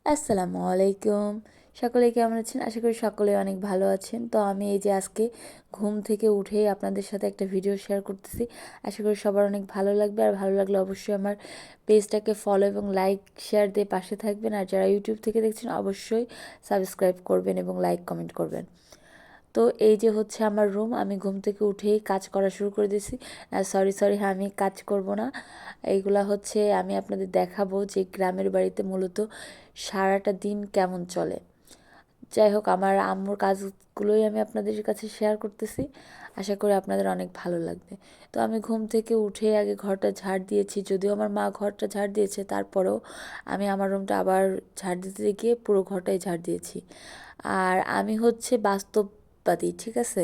আসসালামু আলাইকুম। সকলে কেমন আছেন? আশা করি সকলে অনেক ভালো আছেন। তো আমি এই যে আজকে ঘুম থেকে উঠেই আপনাদের সাথে একটা ভিডিও শেয়ার করতেছি। আশা করি সবার অনেক ভালো লাগবে। আর ভালো লাগলে অবশ্যই আমার পেজটাকে ফলো এবং লাইক, শেয়ার দিয়ে পাশে থাকবেন। আর যারা ইউটিউব থেকে দেখছেন অবশ্যই সাবস্ক্রাইব করবেন এবং লাইক, কমেন্ট করবেন। তো এই যে হচ্ছে আমার রুম, আমি ঘুম থেকে উঠেই কাজ করা শুরু করে দিয়েছি। সরি, হ্যাঁ, আমি কাজ করব না। এইগুলা হচ্ছে আমি আপনাদের দেখাবো যে গ্রামের বাড়িতে মূলত সারাটা দিন কেমন চলে। যাই হোক, আমার আম্মুর কাজগুলোই আমি আপনাদের কাছে শেয়ার করতেছি। আশা করি আপনাদের অনেক ভালো লাগবে। তো আমি ঘুম থেকে উঠে আগে ঘরটা ঝাড় দিয়েছি, যদিও আমার মা ঘরটা ঝাড় দিয়েছে, তারপরেও আমি আমার রুমটা আবার ঝাড় দিতে গিয়ে পুরো ঘরটাই ঝাড় দিয়েছি। আর আমি হচ্ছে বাস্তববাদী, ঠিক আছে?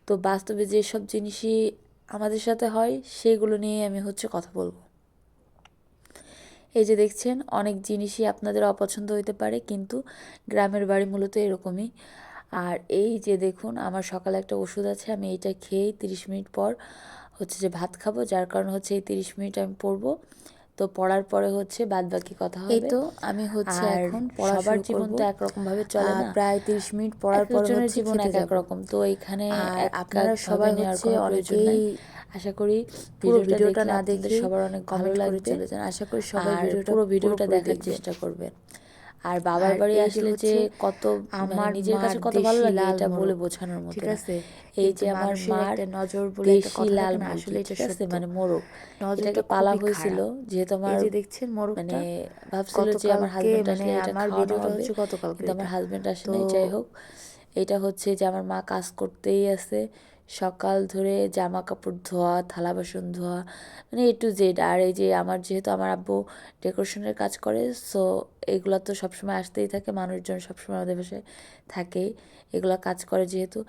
তো বাস্তবে যেসব জিনিসই আমাদের সাথে হয় সেগুলো নিয়ে আমি হচ্ছে কথা বলবো। এই যে দেখছেন, অনেক জিনিসই আপনাদের অপছন্দ হইতে পারে, কিন্তু গ্রামের বাড়ি মূলত এরকমই। আর এই যে দেখুন, আমার সকালে একটা ওষুধ আছে, আমি এইটা খেয়েই 30 মিনিট পর হচ্ছে যে ভাত খাবো, যার কারণ হচ্ছে এই 30 মিনিট আমি পড়বো। তো পড়ার পরে হচ্ছে বাদ বাকি কথা হবে। এই তো আমি হচ্ছে এখন পড়া সবার জীবন তো একরকম ভাবে চলে না। প্রায় 30 মিনিট পড়ার পরে একজনের হচ্ছে জীবন খেতে এক এক যাব। রকম। তো এইখানে আর আপনারা আপনারা সবাই নেওয়ার হচ্ছে কোনো প্রয়োজন নাই। অনেকেই আশা করি পুরো ভিডিওটা ভিডিওটা দেখলে না আপনাদের দেখেই সবার অনেক ভালো কমেন্ট করে লাগবে। চলে যান। আশা করি সবাই আর ভিডিওটা পুরো ভিডিওটা পুরোপুরি দেখার দেখবেন। চেষ্টা করবেন। আর বাবার আর বাড়ি এই যে আসলে যে হচ্ছে কত, মানে আমার নিজের মার কাছে কত ভালো দেশি লাগে লাল এটা বলে মোরগ, বোঝানোর মতো ঠিক না। আছে? এই কিন্তু যে আমার মানুষের মার একটা নজর বলে একটা দেশি কথা লাল থাকে না, মুরগি, আসলে এটা ঠিক আছে, সত্য। মানে মোরগ। নজরটা এটাকে পালা খুবই হয়েছিল, খারাপ। যেহেতু এই আমার যে দেখছেন মানে মোরগটা, ভাবছিল যে আমার গতকালকে হাজব্যান্ড মানে আসলে এটা আমার খাওয়ানো ভিডিওটা হবে, হচ্ছে গতকালকে কিন্তু আমার এটা। হাজব্যান্ড আসে তো নাই। যাই হোক, এটা হচ্ছে যে আমার মা কাজ করতেই আছে সকাল ধরে, জামা কাপড় ধোয়া, থালা বাসন ধোয়া, মানে A to Z। আর এই যে আমার, যেহেতু আমার আব্বু ডেকোরেশনের কাজ করে, সো এগুলো তো সবসময় আসতেই থাকে, মানুষজন সবসময় আমাদের বাসায় থাকেই, এগুলো কাজ করে যেহেতু।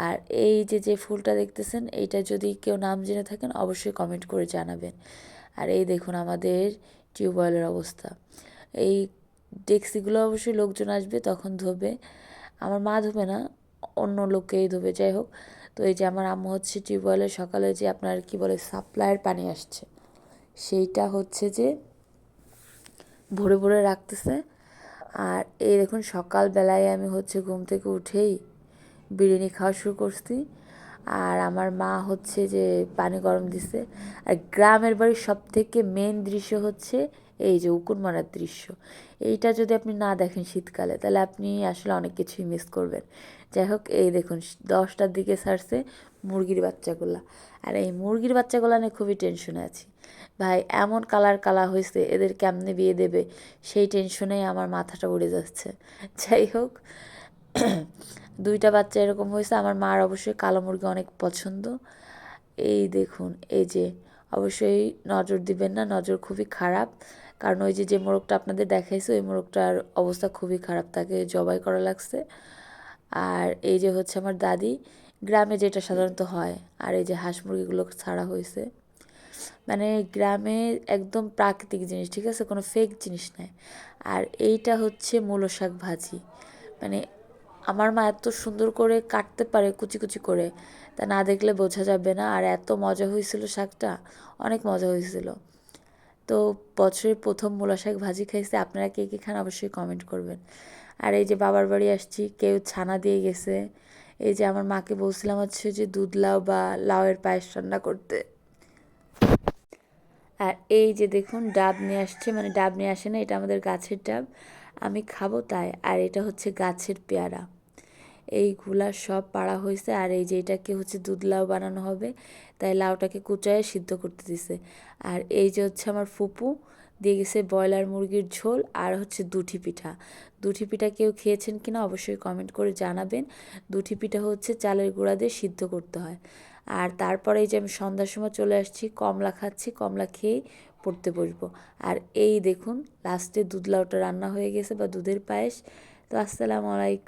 আর এই যে যে ফুলটা দেখতেছেন, এইটা যদি কেউ নাম জেনে থাকেন অবশ্যই কমেন্ট করে জানাবেন। আর এই দেখুন আমাদের টিউবওয়েলের অবস্থা। এই ডেক্সিগুলো অবশ্যই লোকজন আসবে তখন ধোবে, আমার মা ধোবে না, অন্য লোককেই ধোবে। যাই হোক, তো এই যে আমার আম্মু হচ্ছে টিউবওয়েলের সকালে যে আপনার কি বলে সাপ্লাইয়ের পানি আসছে, সেইটা হচ্ছে যে ভরে ভরে রাখতেছে। আর এই দেখুন, সকালবেলায় আমি হচ্ছে ঘুম থেকে উঠেই বিরিয়ানি খাওয়া শুরু করছি। আর আমার মা হচ্ছে যে পানি গরম দিছে। আর গ্রামের বাড়ির সব থেকে মেন দৃশ্য হচ্ছে এই যে উকুন মারার দৃশ্য। এইটা যদি আপনি না দেখেন শীতকালে, তাহলে আপনি আসলে অনেক কিছুই মিস করবেন। যাই হোক, এই দেখুন 10টার দিকে ছাড়ছে মুরগির বাচ্চাগুলা। আর এই মুরগির বাচ্চাগুলা নিয়ে খুবই টেনশনে আছি ভাই। এমন কালার কালা হয়েছে, এদের কেমনে বিয়ে দেবে সেই টেনশনেই আমার মাথাটা উড়ে যাচ্ছে। যাই হোক, 2টা বাচ্চা এরকম হয়েছে। আমার মার অবশ্যই কালো মুরগি অনেক পছন্দ। এই দেখুন, এই যে অবশ্যই নজর দিবেন না, নজর খুবই খারাপ। কারণ ওই যে যে মোরগটা আপনাদের দেখাইছে, ওই মোরগটার অবস্থা খুবই খারাপ, তাকে জবাই করা লাগছে। আর এই যে হচ্ছে আমার দাদি, গ্রামে যেটা সাধারণত হয়। আর এই যে হাঁস মুরগিগুলো ছাড়া হয়েছে, মানে গ্রামে একদম প্রাকৃতিক জিনিস, ঠিক আছে, কোনো ফেক জিনিস নাই। আর এইটা হচ্ছে মূলো শাক ভাজি, মানে আমার মা এত সুন্দর করে কাটতে পারে কুচি কুচি করে, তা না দেখলে বোঝা যাবে না। আর এত মজা হয়েছিল শাকটা, অনেক মজা হয়েছিল। তো বছরের প্রথম মূলা শাক ভাজি খাইছে, আপনারা কে কে খান অবশ্যই কমেন্ট করবেন। আর এই যে বাবার বাড়ি আসছি, কেউ ছানা দিয়ে গেছে। এই যে আমার মাকে বলছিলাম হচ্ছে যে দুধ লাউ বা লাউয়ের পায়েস রান্না করতে। আর এই যে দেখুন ডাব নিয়ে আসছে, মানে ডাব নিয়ে আসে না, এটা আমাদের গাছের ডাব, আমি খাবো তাই। আর এটা হচ্ছে গাছের পেয়ারা। এইগুলা সব পাড়া হয়েছে। আর এই যে এটাকে হচ্ছে দুধ লাউ বানানো হবে, তাই লাউটাকে কুচায়ে সিদ্ধ করতে দিছে। আর এই যে হচ্ছে আমার ফুপু দিয়ে গেছে ব্রয়লার মুরগির ঝোল, আর হচ্ছে দুঠি পিঠা। দুঠি পিঠা কেউ খেয়েছেন কিনা অবশ্যই কমেন্ট করে জানাবেন। দুঠি পিঠা হচ্ছে চালের গুঁড়া দিয়ে সিদ্ধ করতে হয়। আর তারপরে এই যে আমি সন্ধ্যার সময় চলে আসছি, কমলা খাচ্ছি, কমলা খেয়েই পড়তে বসবো। আর এই দেখুন লাস্টে দুধ লাউটা রান্না হয়ে গেছে, বা দুধের পায়েস। তো আসসালামু আলাইকুম।